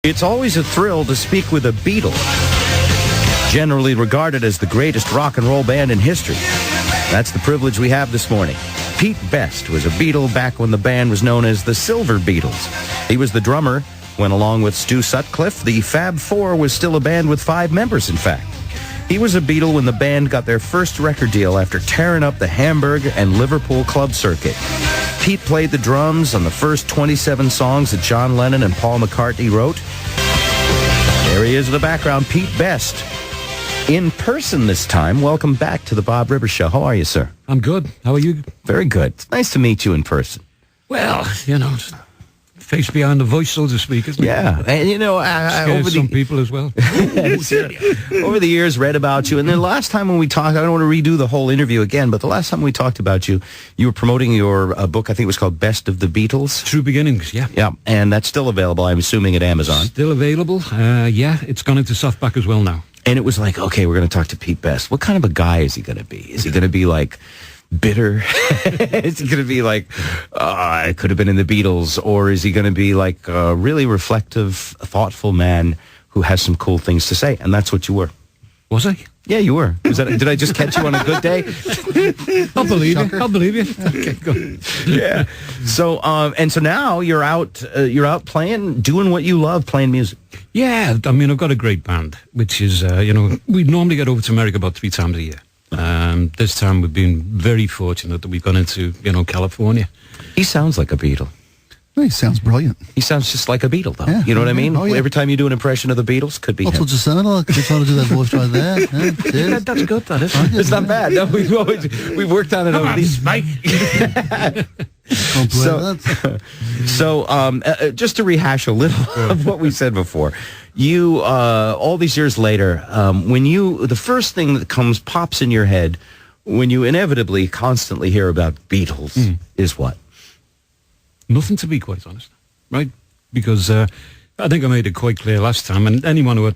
It's always a thrill to speak with a Beatle, generally regarded as the greatest rock and roll band in history. That's the privilege we have this morning. Pete Best was a Beatle back when the band was known as the Silver Beatles. He was the drummer when, along with Stu Sutcliffe, the Fab Four was still a band with 5 members, in fact. He was a Beatle when the band got their first record deal after tearing up the Hamburg and Liverpool club circuit. Pete played the drums on the first 27 songs that John Lennon and Paul McCartney wrote. There he is in the background, Pete Best. In person this time. Welcome back to the Bob Rivers Show. How are you, sir? I'm good. How are you? Very good. It's nice to meet you in person. Well, you know, face behind the voice, so to speak, isn't it? Yeah. And, you know, over some people as well. Over the years, read about you. And then last time when we talked, I don't want to redo the whole interview again, but the last time we talked about you, you were promoting your book, I think it was called Best of the Beatles. True Beginnings, yeah. Yeah, and that's still available, I'm assuming, at Amazon. Still available. Yeah, it's gone into softback as well now. And it was like, okay, we're going to talk to Pete Best. What kind of a guy is he going to be? Is he going to be like bitter? Is he going to be like, I could have been in the Beatles? Or is he going to be like a really reflective, thoughtful man who has some cool things to say? And that's what you were. Was I? Yeah, you were. Did I just catch you on a good day? I'll believe you. I'll believe you. Okay, good. Yeah. So, and so now you're out playing, doing what you love, playing music. Yeah, I mean, I've got a great band, which is, you know, we normally get over to America about 3 times a year. This time we've been very fortunate that we've gone into, you know, California. He sounds like a Beatle. Well, he sounds brilliant. He sounds just like a Beatle, though. Yeah. You know what I mean? Oh, yeah. Every time you do an impression of the Beatles, could be him. Just similar. Could try to do that voice right there. Yeah, that's good, that is. It's not bad. No, we've worked on it over these. So, just to rehash a little of what we said before, you all these years later, when the first thing that pops in your head when you inevitably constantly hear about Beatles is what? Nothing, to be quite honest, right? Because I think I made it quite clear last time, and anyone who I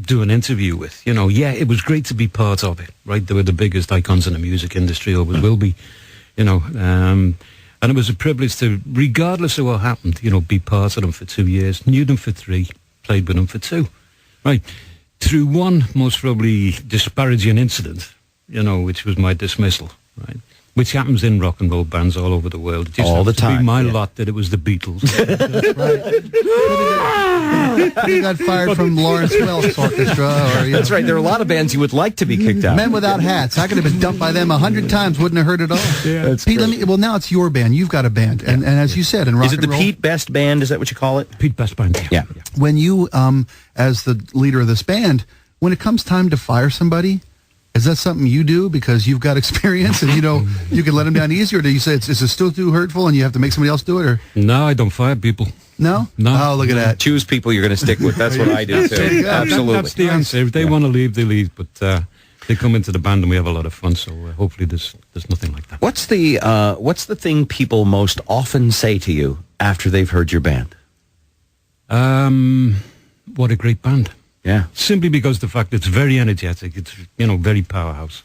do an interview with, you know, yeah, it was great to be part of it, right? They were the biggest icons in the music industry, always will be, you know, and it was a privilege to, regardless of what happened, you know, be part of them for 2 years, knew them for 3, played with them for 2, right? Through one most probably disparaging incident, you know, which was my dismissal, right? Which happens in rock and roll bands all over the world. It just all the time. To be my lot that it was the Beatles. He got fired from Lawrence Welk's orchestra. That's right. There are a lot of bands you would like to be kicked out. Men Without Hats. I could have been dumped by them 100 times. Wouldn't have hurt at all. Yeah. Pete, well, now it's your band. You've got a band. And as you said, in rock and roll. Is it the Pete Best Band? Is that what you call it? Pete Best Band. Yeah. When you, as the leader of this band, when it comes time to fire somebody, is that something you do because you've got experience and you know you can let them down easier? Or do you say is it still too hurtful and you have to make somebody else do it? Or no, I don't fire people. No? No. Oh, look at that. Choose people you're going to stick with. That's what I do too. Absolutely. That's the answer. If they want to leave, they leave. But they come into the band and we have a lot of fun. So hopefully there's nothing like that. What's the thing people most often say to you after they've heard your band? What a great band. Yeah. Simply because the fact it's very energetic, it's, you know, very powerhouse.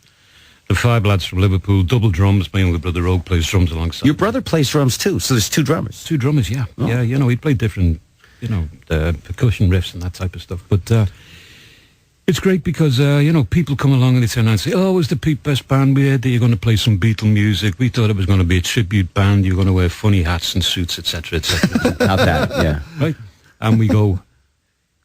The 5 lads from Liverpool, double drums, my younger brother Rogue plays drums alongside. Your brother plays drums too, so there's 2 drummers. 2 drummers, yeah. Oh. Yeah, you know, he played different, you know, percussion riffs and that type of stuff. But it's great because, you know, people come along and they turn around and say, oh, it was the Pete Best Band. We heard that you're going to play some Beatle music. We thought it was going to be a tribute band. You're going to wear funny hats and suits, etc., etc. Not that, yeah. Right? And we go,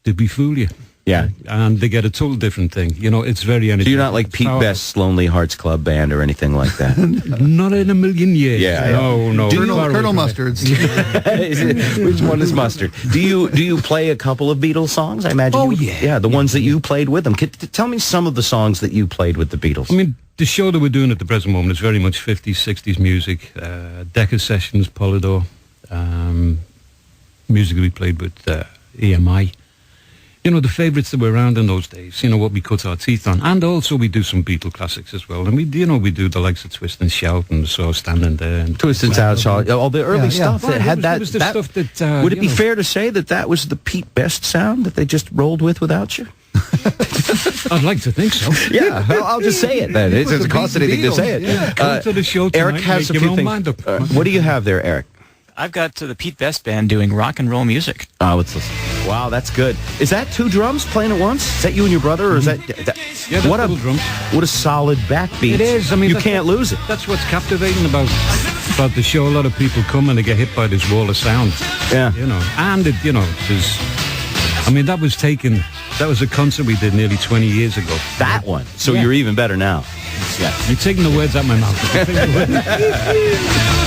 did we fool you? Yeah. And they get a total different thing. You know, it's very energetic. So you're not like Pete Best's Lonely Hearts Club Band or anything like that? Not in a million years. Yeah. No. Colonel Mustard's. Which one is Mustard? Do you play a couple of Beatles songs? I imagine. Oh, yeah. Yeah, the ones that you played with them. Tell me some of the songs that you played with the Beatles. I mean, the show that we're doing at the present moment is very much 50s, 60s music. Decca Sessions, Polydor. Music that we played with EMI. You know, the favourites that were around in those days, you know, what we cut our teeth on. And also we do some Beatle classics as well. And we do the likes of Twist and Shout and So Standing There. And Twist and Shout, all the early stuff that had that. Stuff that would it be fair to say that was the Pete Best sound that they just rolled without you? I'd like to think so. Yeah, I'll just say it then. It doesn't cost anything to say it. Yeah. Come to the show tonight, Eric has a few things. mind up. What do you have there, Eric? I've got the Pete Best Band doing rock and roll music. Oh, let's listen. Wow, that's good. Is that 2 drums playing at once? Is that you and your brother, or is that Yeah, what a double drums. what a solid backbeat? It is. I mean, you that- can't lose it. That's what's captivating about the show. A lot of people come and they get hit by this wall of sound. Yeah. You know, and it, you know, there's. I mean, that was a concert we did nearly 20 years ago. That one. So Yeah. you're even better now. Yeah. You're taking the words out of my mouth.